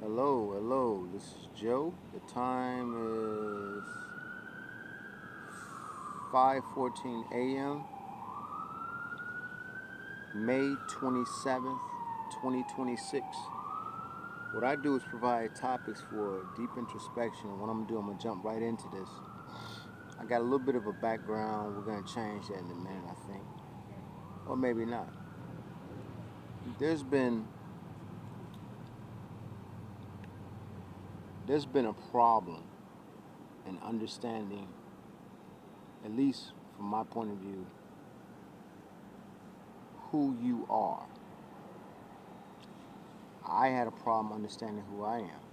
Hello, hello. This is Joe. The time is 5:14 a.m. May 27th, 2026. What I do is provide topics for deep introspection. And what I'm gonna do, I'm gonna jump right into this. I got a little bit of a background. We're gonna change that in a minute, I think, or maybe not. There's been there's been a problem in understanding, at least from my point of view, who you are. I had a problem understanding who I am.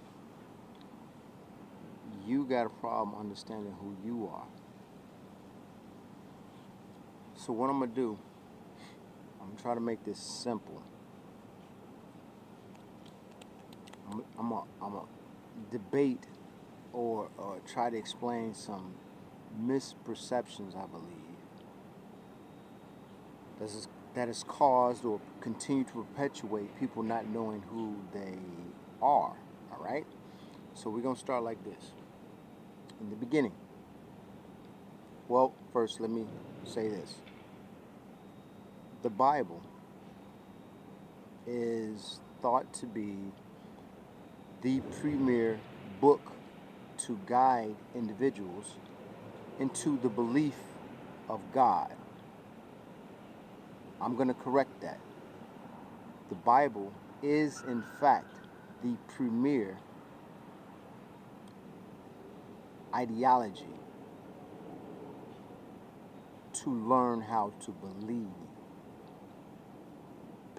You got a problem understanding who you are. So what I'm gonna do, I'm gonna try to make this simple. I'm a debate or try to explain some misperceptions I believe that has caused or continue to perpetuate people not knowing who they are. All right. So we're gonna start like this. In the beginning, well, first let me say this: the Bible is thought to be the premier book to guide individuals into the belief of God. I'm going to correct that. The Bible is, in fact, the premier ideology to learn how to believe,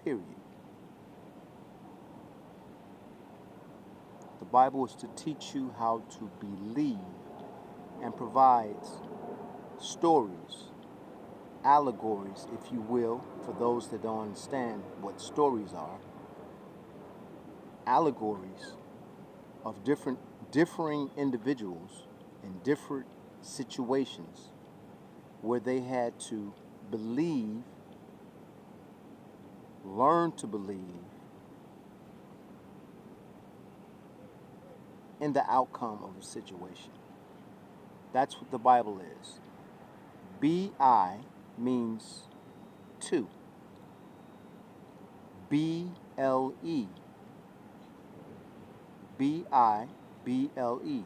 period. The Bible is to teach you how to believe and provides stories, allegories, if you will, for those that don't understand what stories are, allegories of differing individuals in different situations where they had to believe, learn to believe in the outcome of a situation. That's what the Bible is. B-I means two. B-L-E. B-I-B-L-E.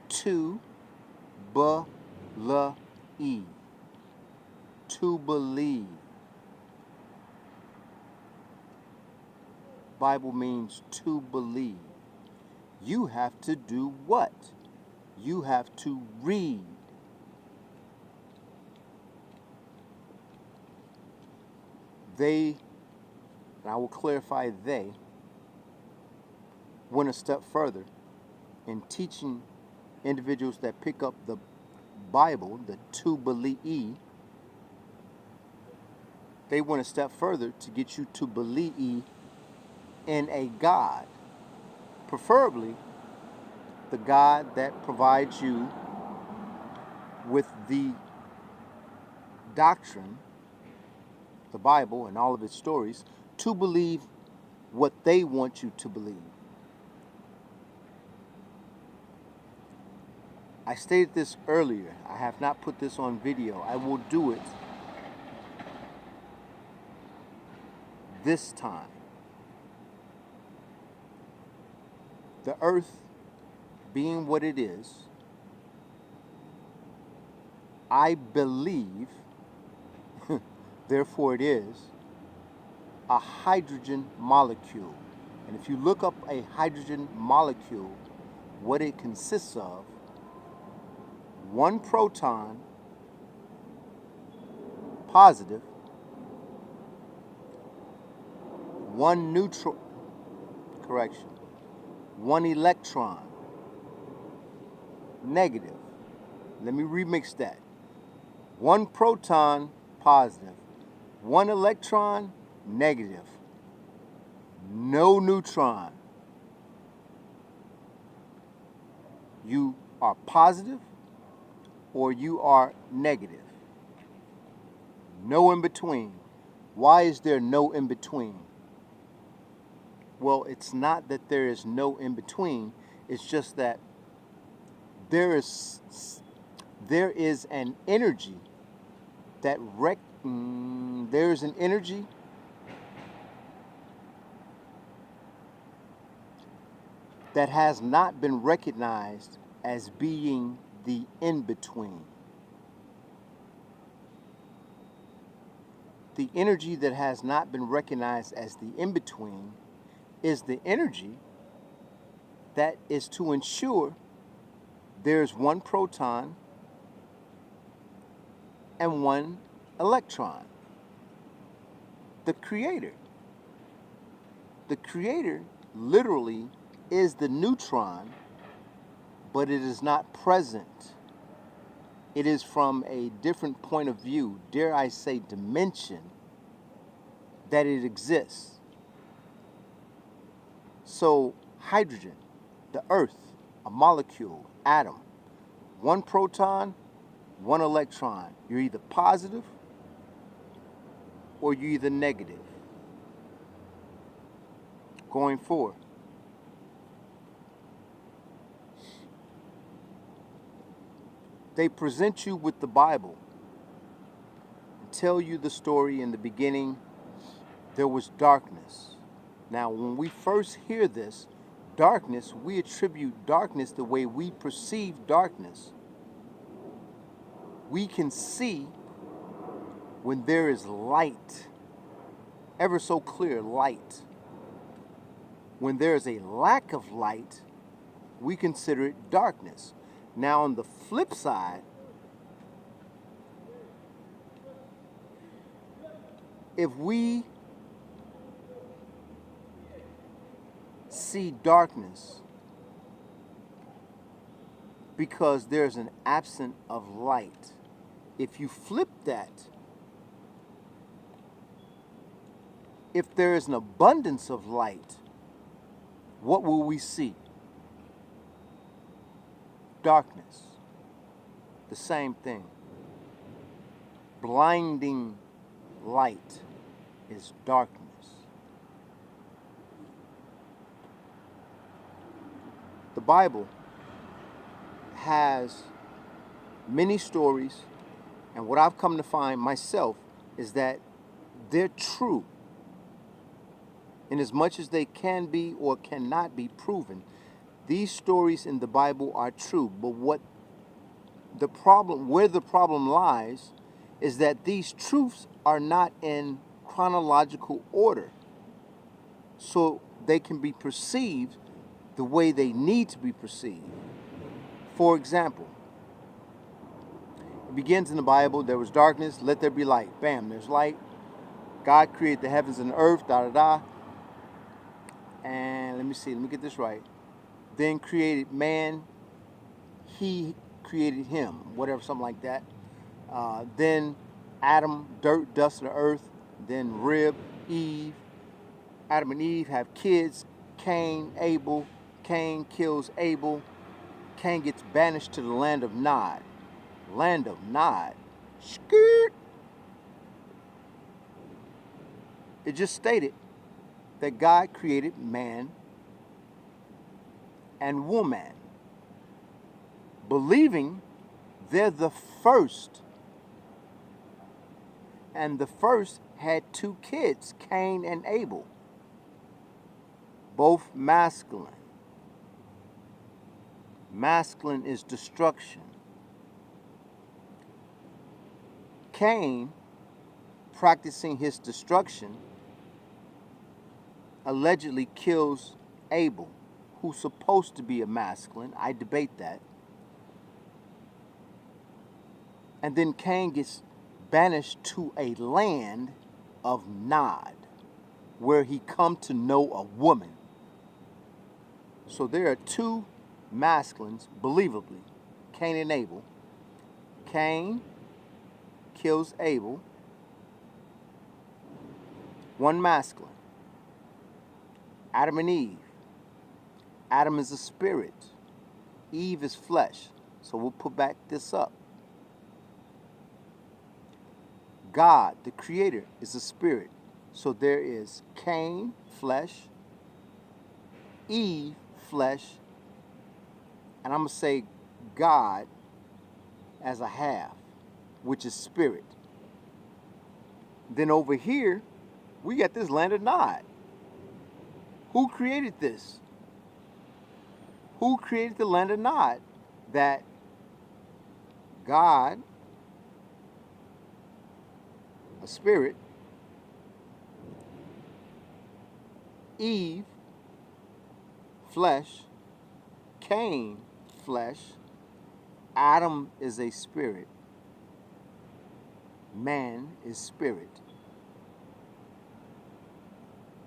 To be-l-e. To believe. Bible means to believe. You have to do what? You have to read. They, and I will clarify they, went a step further in teaching individuals that pick up the Bible, the to believe, they went a step further to get you to believe in a God, preferably the God that provides you with the doctrine, the Bible and all of its stories, to believe what they want you to believe. I stated this earlier. I have not put this on video. I will do it this time. The earth being what it is, I believe, therefore it is, a hydrogen molecule. And if you look up a hydrogen molecule, what it consists of, one proton, positive, one neutron, correction, one electron, negative. Let me remix that. One proton, positive, one electron, negative, no neutron. You are positive or you are negative. No in between. Why is there no in between? Well, it's not that there is no in between. It's just that there is there is an energy that there is an energy that has not been recognized as being the in between. The energy that has not been recognized as the in between is the energy that is to ensure there's one proton and one electron. The creator. The creator literally is the neutron, but it is not present. It is from a different point of view, dare I say dimension, that it exists. So hydrogen, the earth, a molecule, atom, one proton, one electron. You're either positive or you're either negative. Going forward. They present you with the Bible and tell you the story. In the beginning there was darkness. Now when we first hear this, darkness, we attribute darkness the way we perceive darkness. We can see when there is light, ever so clear light. When there is a lack of light, we consider it darkness. Now on the flip side, if we see darkness because there's an absence of light, if you flip that, if there is an abundance of light, what will we see? Darkness. The same thing. Blinding light is darkness. The Bible has many stories, and what I've come to find myself is that they're true in as much as they can be or cannot be proven. These stories in the Bible are true, but where the problem lies is that these truths are not in chronological order, so they can be perceived the way they need to be perceived. For example, it begins in the Bible, there was darkness, let there be light. Bam, there's light. God created the heavens and the earth, da da da. And let me get this right. Then created man, he created him, whatever, something like that. Then Adam, dirt, dust of the earth. Then Rib, Eve. Adam and Eve have kids, Cain, Abel. Cain kills Abel. Cain gets banished to the land of Nod. Land of Nod. Skirt. It just stated that God created man and woman, believing they're the first. And the first had two kids, Cain and Abel, both masculine. Masculine is destruction. Cain, practicing his destruction, allegedly kills Abel, who's supposed to be a masculine. I debate that. And then Cain gets banished to a land of Nod, where he come to know a woman. So there are two masculines, believably, Cain and Abel. Cain kills Abel, one masculine. Adam and Eve. Adam is a spirit. Eve is flesh. So we'll put back this up. God, the creator, is a spirit. So there is Cain, flesh, Eve, flesh, and I'm going to say God as a half, which is spirit. Then over here, we got this land of Nod. Who created this? Who created the land of Nod? That God, a spirit, Eve, flesh, Cain, flesh, Adam is a spirit, man is spirit.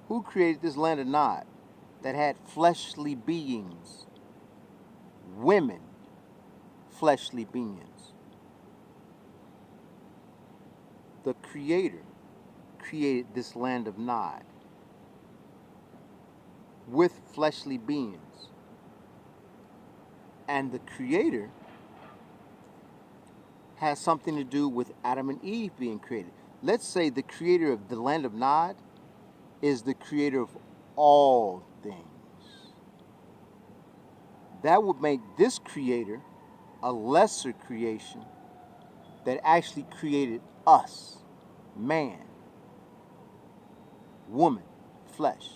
Who created this land of Nod that had fleshly beings, women, fleshly beings? The Creator created this land of Nod with fleshly beings. And the Creator has something to do with Adam and Eve being created. Let's say the Creator of the land of Nod is the Creator of all things. That would make this Creator a lesser creation that actually created us, man, woman, flesh.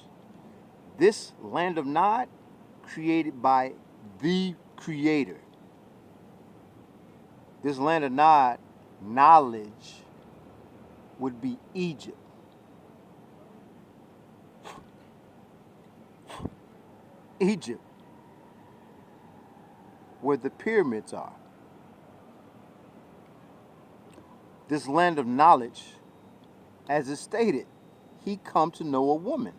This land of Nod created by the Creator. This land of Nod, knowledge, would be Egypt. Egypt, where the pyramids are. This land of knowledge, as is stated, he come to know a woman.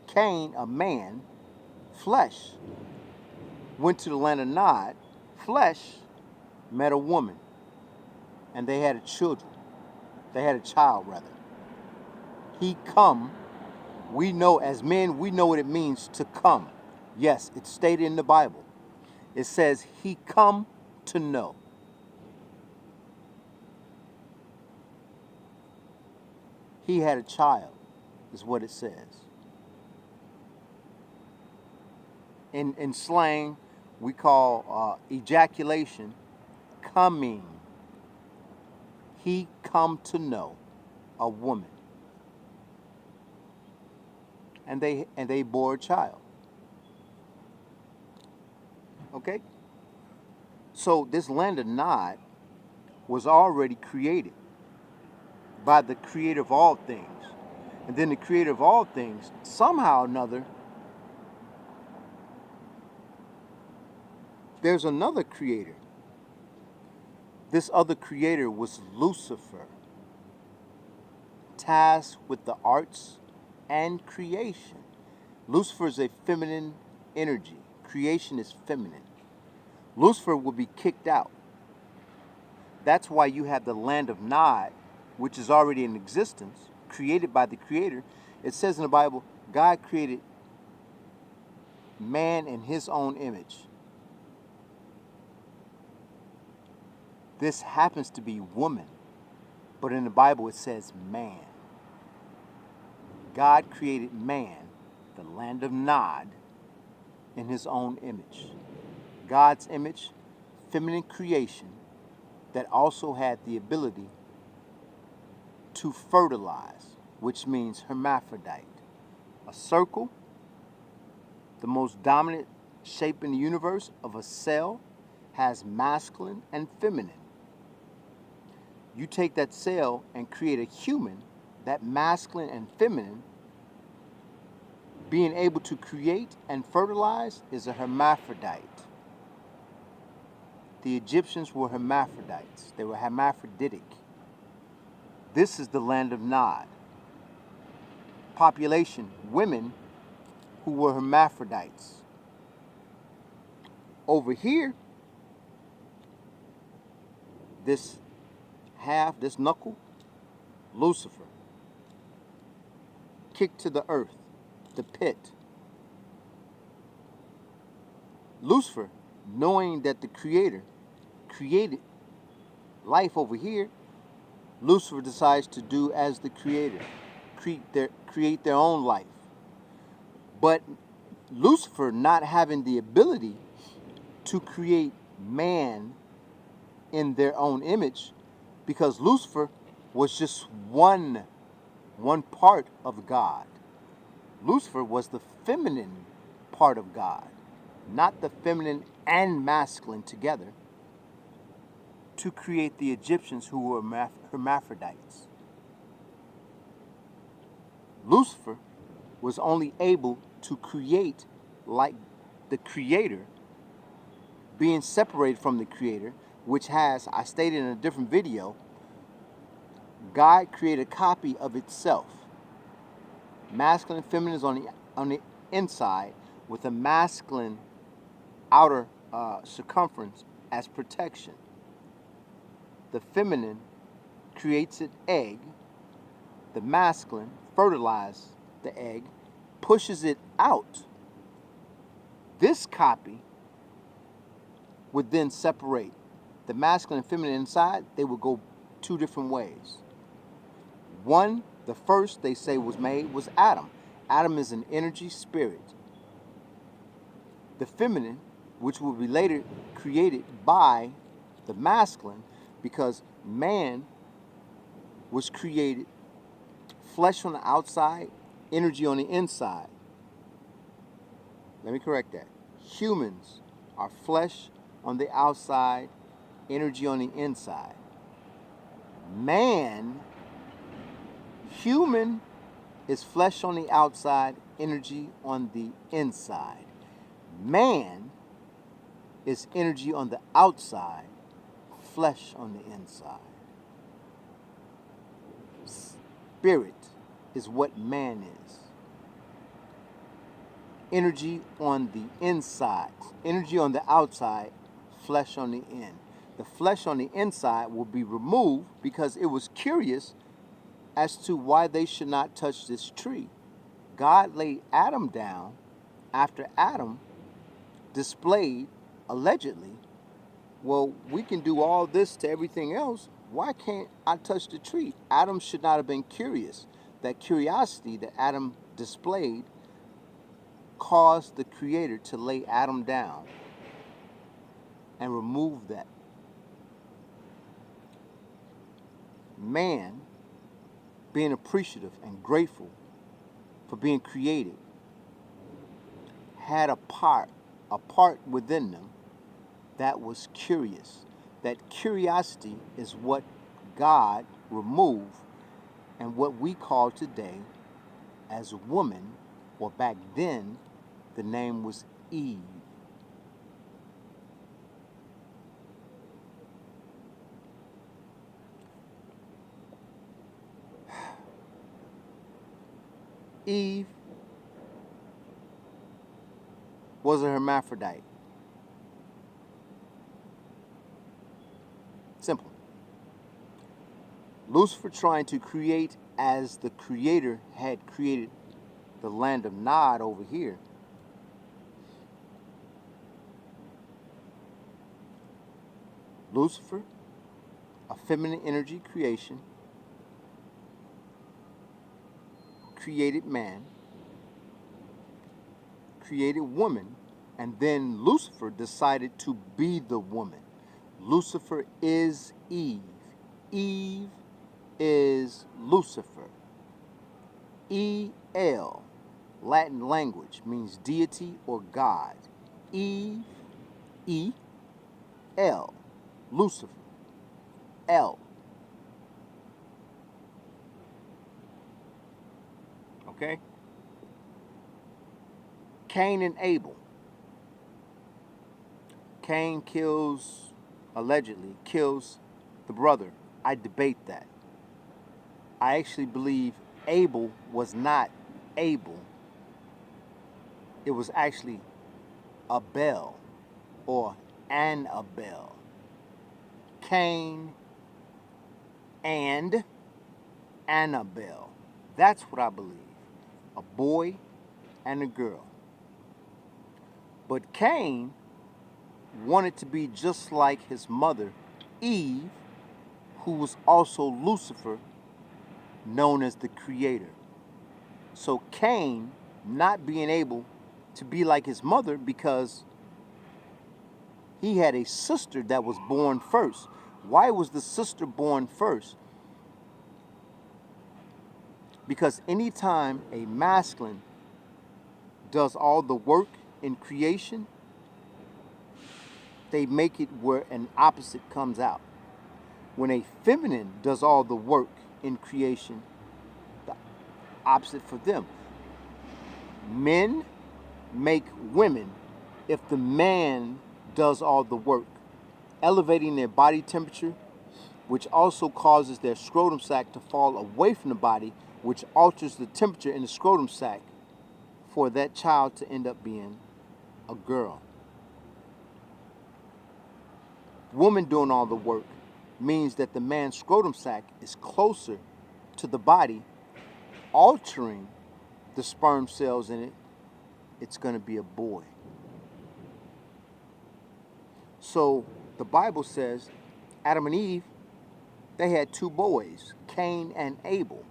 Cain, a man, flesh, went to the land of Nod, flesh, met a woman, and they had a child. They had a child, rather. He come, we know as men, we know what it means to come. Yes, it's stated in the Bible. It says he come to know. He had a child, is what it says. In slang, we call ejaculation coming. He come to know a woman. And they bore a child. Okay? So this land of Nod was already created by the Creator of all things. And then the Creator of all things, somehow or another, there's another Creator. This other Creator was Lucifer, tasked with the arts and creation. Lucifer is a feminine energy. Creation is feminine. Lucifer will be kicked out. That's why you have the land of Nod, which is already in existence, created by the Creator. It says in the Bible, God created man in his own image. This happens to be woman, but in the Bible it says man. God created man, the land of Nod, in his own image. God's image, feminine creation, that also had the ability to fertilize, which means hermaphrodite. A circle, the most dominant shape in the universe of a cell, has masculine and feminine. You take that cell and create a human, that masculine and feminine, being able to create and fertilize is a hermaphrodite. The Egyptians were hermaphrodites. They were hermaphroditic. This is the land of Nod. Population, women who were hermaphrodites. Over here, this half, this knuckle, Lucifer, kicked to the earth, the pit. Lucifer, knowing that the Creator created life over here, Lucifer decides to do as the Creator, create their own life. But Lucifer not having the ability to create man in their own image, because Lucifer was just one part of God. Lucifer was the feminine part of God, not the feminine and masculine together, to create the Egyptians who were hermaphrodites. Lucifer was only able to create like the Creator, being separated from the Creator, which has, I stated in a different video, God created a copy of itself. Masculine and feminine is on the inside, with a masculine outer circumference as protection. The feminine creates an egg. The masculine fertilizes the egg, pushes it out. This copy would then separate the masculine and feminine inside. They would go two different ways. One, the first they say was made, was Adam. Adam is an energy spirit. The feminine, which will be later created by the masculine, because man was created flesh on the outside, energy on the inside. Let me correct that. Humans are flesh on the outside, energy on the inside. Human is flesh on the outside, energy on the inside. Man is energy on the outside, flesh on the inside. Spirit is what man is. Energy on the inside, energy on the outside, flesh on the in. The flesh on the inside will be removed because it was curious as to why they should not touch this tree. God laid Adam down after Adam displayed, allegedly, well, we can do all this to everything else. Why can't I touch the tree? Adam should not have been curious. That curiosity that Adam displayed caused the Creator to lay Adam down and remove that. Man, being appreciative and grateful for being created, had a part within them that was curious. That curiosity is what God removed, and what we call today as woman, or back then, the name was Eve. Eve was a hermaphrodite. Simple. Lucifer trying to create as the Creator had created the land of Nod over here. Lucifer, a feminine energy creation, created man, created woman, and then Lucifer decided to be the woman. Lucifer is Eve. Eve is Lucifer. El, Latin language, means deity or God. Eve, E-L, Lucifer, L. Okay? Cain and Abel. Cain allegedly kills the brother. I debate that. I actually believe Abel was not Abel. It was actually Abel or Annabelle. Cain and Annabelle. That's what I believe. A boy and a girl. But Cain wanted to be just like his mother, Eve, who was also Lucifer, known as the Creator. So Cain, not being able to be like his mother because he had a sister that was born first. Why was the sister born first? Because anytime a masculine does all the work in creation, they make it where an opposite comes out. When a feminine does all the work in creation, the opposite for them. Men make women if the man does all the work, elevating their body temperature, which also causes their scrotum sac to fall away from the body, which alters the temperature in the scrotum sac for that child to end up being a girl. Woman doing all the work means that the man's scrotum sac is closer to the body, altering the sperm cells in it. It's going to be a boy. So the Bible says Adam and Eve, they had two boys, Cain and Abel.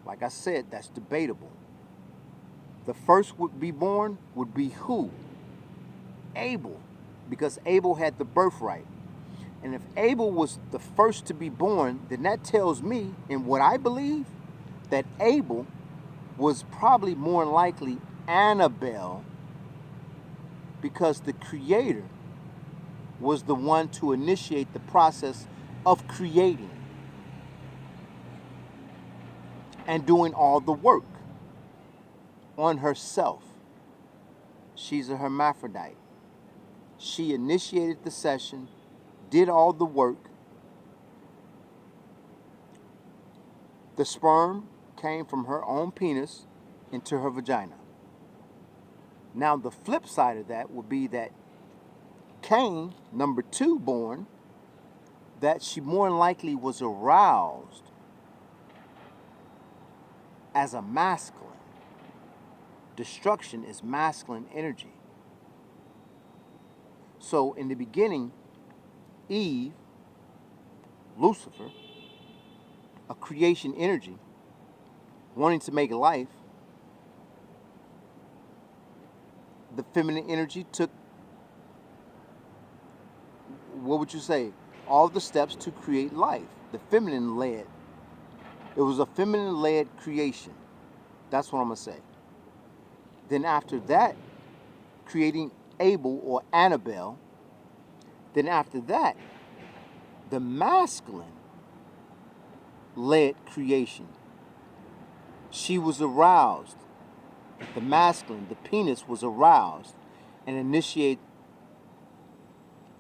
Like I said, that's debatable. The first would be born would be who? Abel, because Abel had the birthright. And if Abel was the first to be born, then that tells me, in what I believe, that Abel was probably more likely Annabelle, because the Creator was the one to initiate the process of creating and doing all the work on herself. She's a hermaphrodite. She initiated the session, did all the work. The sperm came from her own penis into her vagina. Now the flip side of that would be that Cain, number two born, that she more than likely was aroused as a masculine. Destruction is masculine energy. So in the beginning, Eve, Lucifer, a creation energy, wanting to make life, the feminine energy took, what would you say, all the steps to create life. The feminine led. It was a feminine led creation. That's what I'm going to say. Then after that, creating Abel or Annabelle, then after that, the masculine led creation. She was aroused. The masculine, the penis was aroused and initiated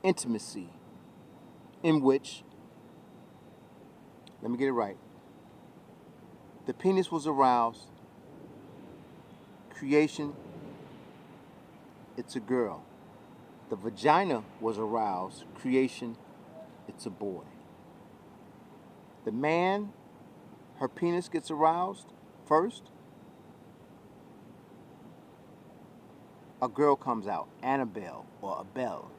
intimacy, in which, let me get it right, the penis was aroused, creation, it's a girl. The vagina was aroused, creation, it's a boy. The man, her penis gets aroused first, a girl comes out, Annabelle or Abel.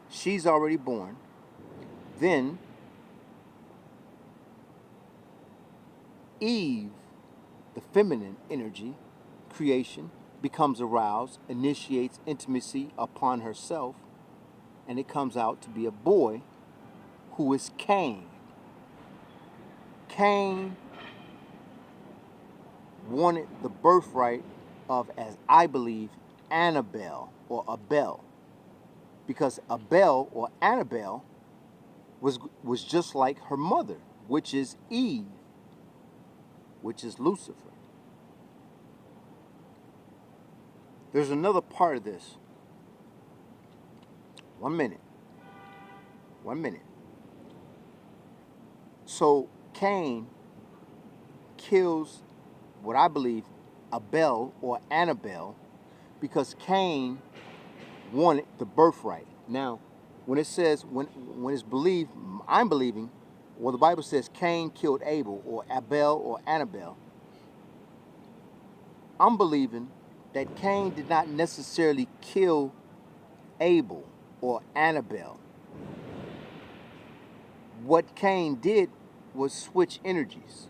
She's already born. Then Eve, the feminine energy, creation, becomes aroused, initiates intimacy upon herself, and it comes out to be a boy who is Cain. Cain wanted the birthright of, as I believe, Annabelle or Abel, because Abel or Annabelle was just like her mother, which is Eve, which is Lucifer. There's another part of this. 1 minute. 1 minute. So Cain kills, what I believe, Abel or Annabelle, because Cain wanted the birthright. Now, when it says, when it's believed, I'm believing, well, the Bible says Cain killed Abel or Abel or Annabelle. I'm believing that Cain did not necessarily kill Abel or Annabelle. What Cain did was switch energies.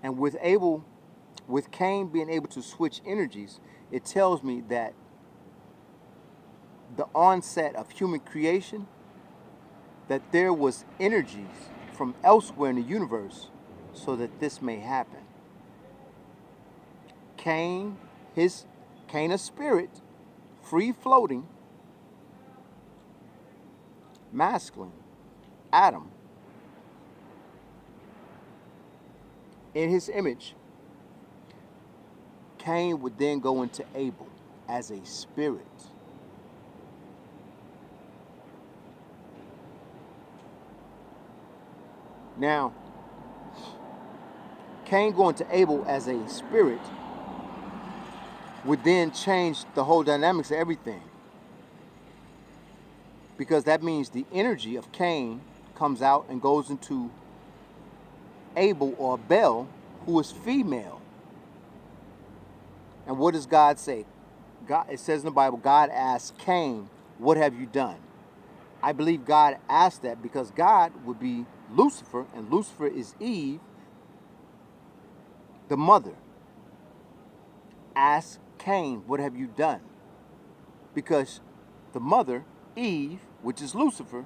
And with Cain being able to switch energies, it tells me that the onset of human creation, that there was energies from elsewhere in the universe so that this may happen. Cain, a spirit, free floating, masculine, Adam, in his image, Cain would then go into Abel as a spirit. Now, Cain going to Abel as a spirit would then change the whole dynamics of everything. Because that means the energy of Cain comes out and goes into Abel or Bel, who is female. And what does God say? God, it says in the Bible, God asked Cain, "What have you done?" I believe God asked that because God would be Lucifer, and Lucifer is Eve, the mother. Ask Cain, "What have you done?" Because the mother, Eve, which is Lucifer,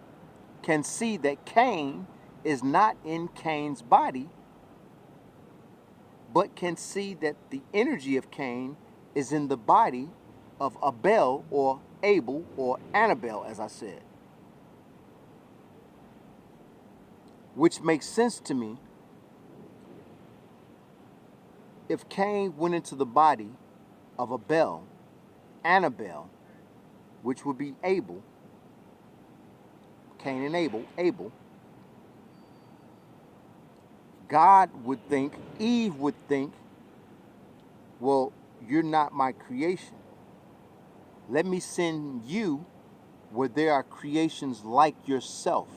can see that Cain is not in Cain's body, but can see that the energy of Cain is in the body of Abel or Abel or Annabelle, as I said. Which makes sense to me. If Cain went into the body of Abel, Annabelle, which would be Abel, Cain and Abel, God would think, Eve would think, well, you're not my creation. Let me send you where there are creations like yourself.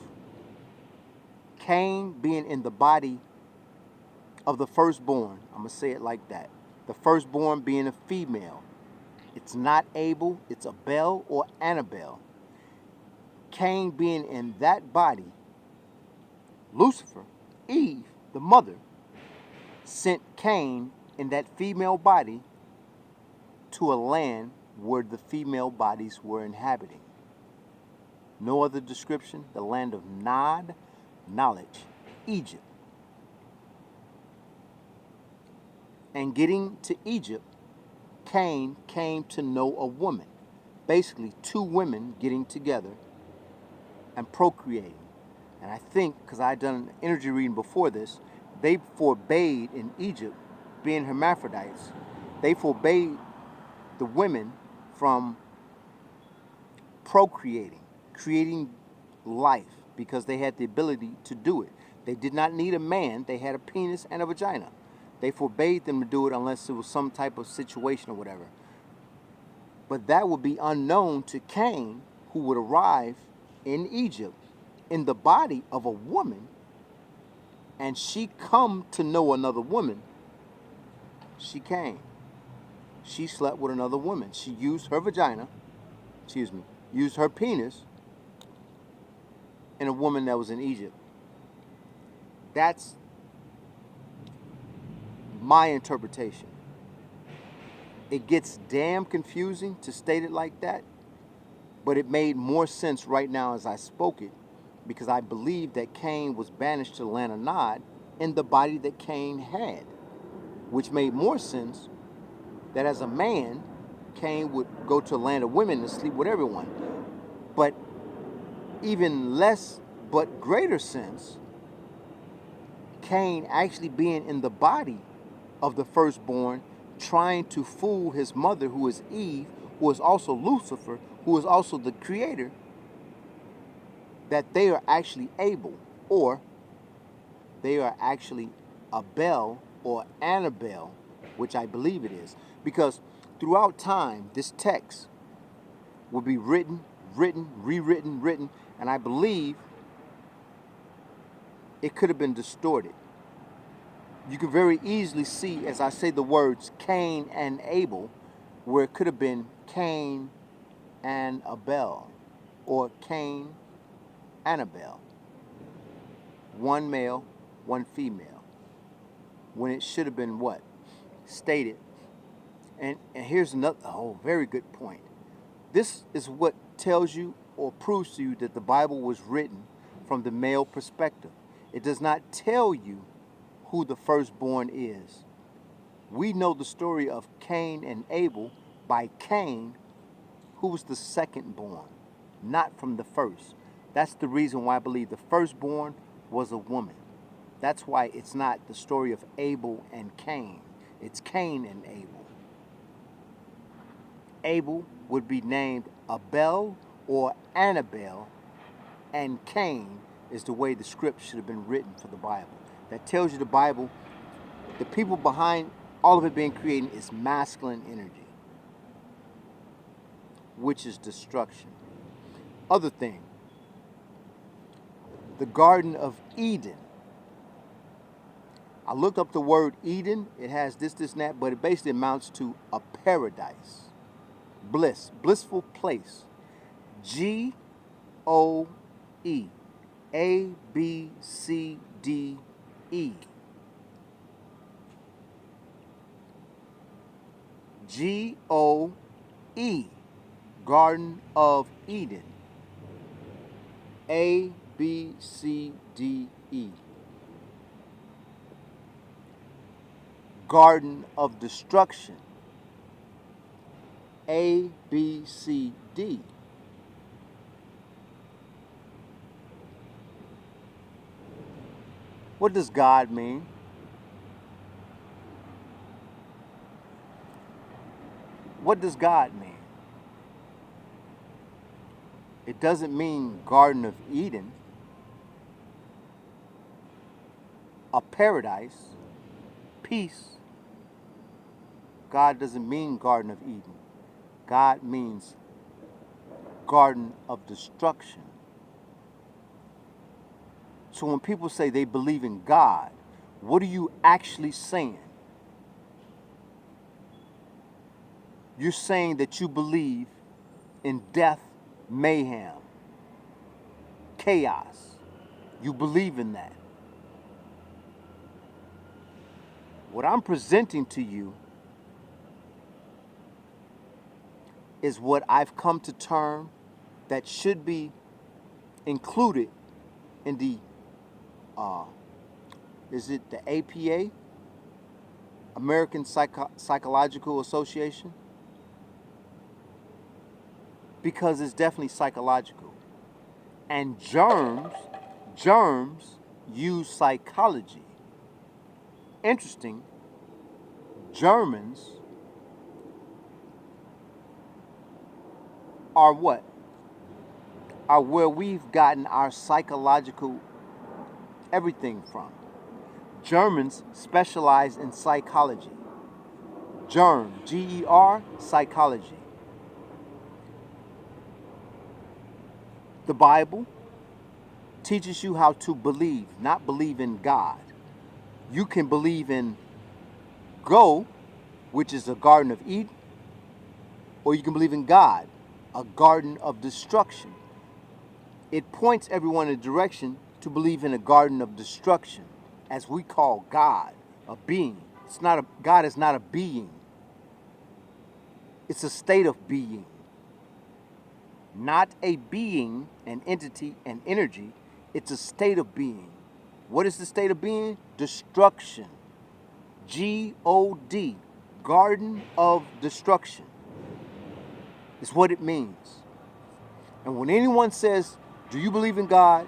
Cain being in the body of the firstborn, I'm going to say it like that. The firstborn being a female. It's not Abel, it's Abel or Annabelle. Cain being in that body, Lucifer, Eve, the mother, sent Cain in that female body to a land where the female bodies were inhabiting. No other description, the land of Nod, knowledge, Egypt. And getting to Egypt, Cain came to know a woman. Basically, two women getting together and procreating. And I think, because I had done an energy reading before this, they forbade in Egypt, being hermaphrodites, they forbade the women from procreating, creating life, because they had the ability to do it. They did not need a man, they had a penis and a vagina. They forbade them to do it unless it was some type of situation or whatever. But that would be unknown to Cain, who would arrive in Egypt in the body of a woman, and she come to know another woman. She came. She slept with another woman. She used her vagina, used her penis in a woman that was in Egypt. That's my interpretation. It gets damn confusing to state it like that, but it made more sense right now as I spoke it, because I believe that Cain was banished to the land of Nod in the body that Cain had, which made more sense that as a man, Cain would go to a land of women and sleep with everyone. But even less but greater sense, Cain actually being in the body of the firstborn, trying to fool his mother, who is Eve, who is also Lucifer, who is also the creator, that they are actually Abel, or they are actually Abel or Annabelle, which I believe it is. Because throughout time, this text will be written, rewritten, and I believe it could have been distorted. You can very easily see, as I say the words Cain and Abel, where it could have been Cain and Abel, or Cain, Annabelle. One male, one female. when it should have been what? Stated. And here's another, very good point. This is what tells you or proves to you that the Bible was written from the male perspective. It does not tell you who the firstborn is. We know the story of Cain and Abel by Cain, who was the secondborn, not from the first. That's the reason why I believe the firstborn was a woman. That's why it's not the story of Abel and Cain. It's Cain and Abel. Abel would be named Abel or Annabel, and Cain is the way the script should have been written for the Bible. That tells you the Bible, the people behind all of it being created is masculine energy, which is destruction. Other thing, the Garden of Eden. I looked up the word Eden. It has this, and that, but it basically amounts to a paradise. Bliss, blissful place. G-O-E. A-B-C-D-E. G-O-E. Garden of Eden. A-B-C-D-E. Garden of Destruction. A-B-C-D. What does God mean? What does God mean? It doesn't mean Garden of Eden, a paradise, peace. God doesn't mean Garden of Eden. God means Garden of Destruction. So when people say they believe in God, what are you actually saying? You're saying that you believe in death, mayhem, chaos. You believe in that. What I'm presenting to you is what I've come to term that should be included in the, is it the APA? American Psychological Association? Because it's definitely psychological. And germs use psychology. Interesting, Germans are what? Are where we've gotten our psychological everything from. Germans specialize in psychology. Germ, G-E-R, psychology. The Bible teaches you how to believe, not believe in God. You can believe in Go, which is a Garden of Eden, or you can believe in God, a Garden of Destruction. It points everyone in a direction to believe in a Garden of Destruction, as we call God, a being. God is not a being. It's a state of being. Not a being, an entity, an energy. It's a state of being. What is the state of being? Destruction. G-O-D. Garden of Destruction. Is what it means. And when anyone says, do you believe in God?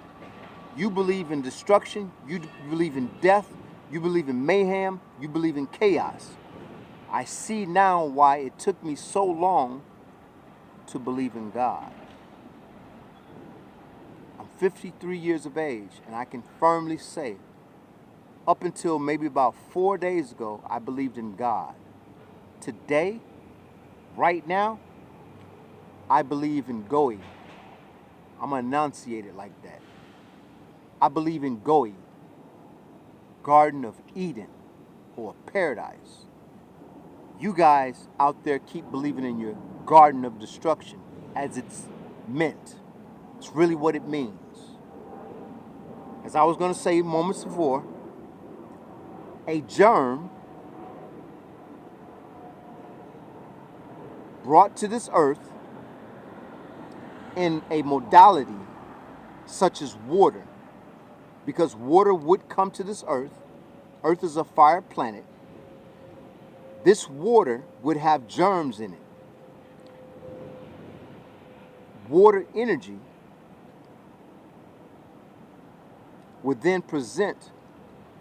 You believe in destruction. You believe in death. You believe in mayhem. You believe in chaos. I see now why it took me so long to believe in God. I'm 53 years of age, and I can firmly say, up until maybe about 4 days ago, I believed in God. Today, right now, I believe in Goi. I'm going to enunciate it like that. I believe in Goi, Garden of Eden, or paradise. You guys out there keep believing in your Garden of Destruction as it's meant. It's really what it means. As I was going to say moments before, a germ brought to this earth in a modality such as water, because water would come to this earth. Earth is a fire planet. This water would have germs in it. Water energy would then present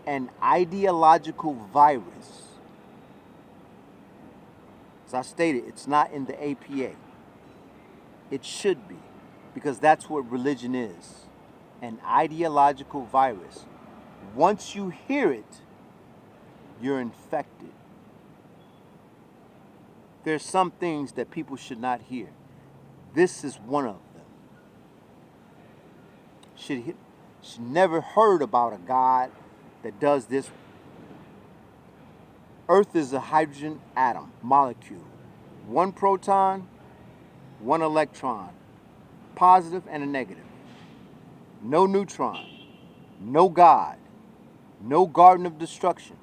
an ideological virus. As I stated, it's not in the APA. It should be, because that's what religion is, an ideological virus. Once you hear it, you're infected. There's some things that people should not hear. This is one of them. Should never heard about a God that does this. Earth is a hydrogen atom, molecule. One proton, one electron, positive and a negative. No neutron, no God, no garden of destruction.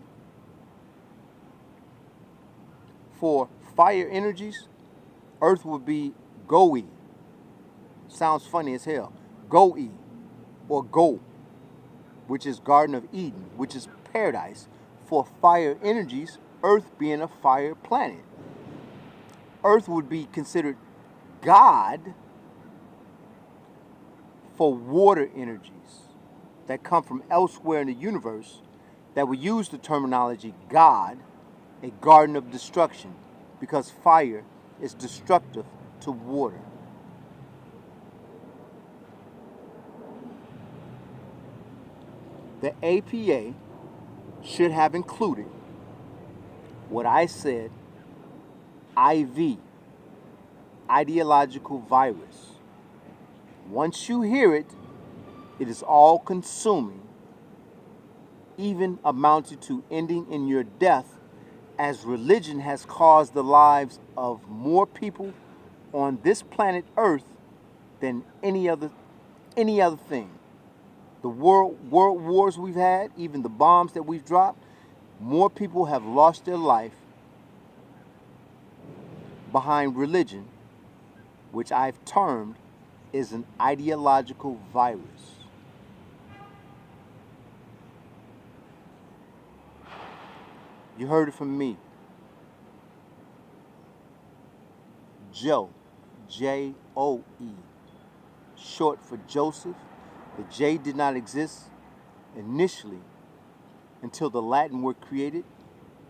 For fire energies, Earth would be Go-E. Sounds funny as hell. Go-E, or Go, which is Garden of Eden, which is paradise. For fire energies, Earth being a fire planet. Earth would be considered God for water energies that come from elsewhere in the universe that would use the terminology God, a garden of destruction, because fire is destructive to water. The APA should have included what I said, IV, ideological virus. Once you hear it, it is all consuming, even amounted to ending in your death, as religion has caused the lives of more people on this planet Earth than any other thing. The world wars we've had, even the bombs that we've dropped, more people have lost their life behind religion, which I've termed is an ideological virus. You heard it from me. Joe, J-O-E, short for Joseph. The J did not exist initially until the Latin word created.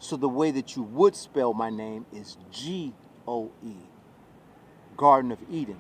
So the way that you would spell my name is G-O-E, Garden of Eden.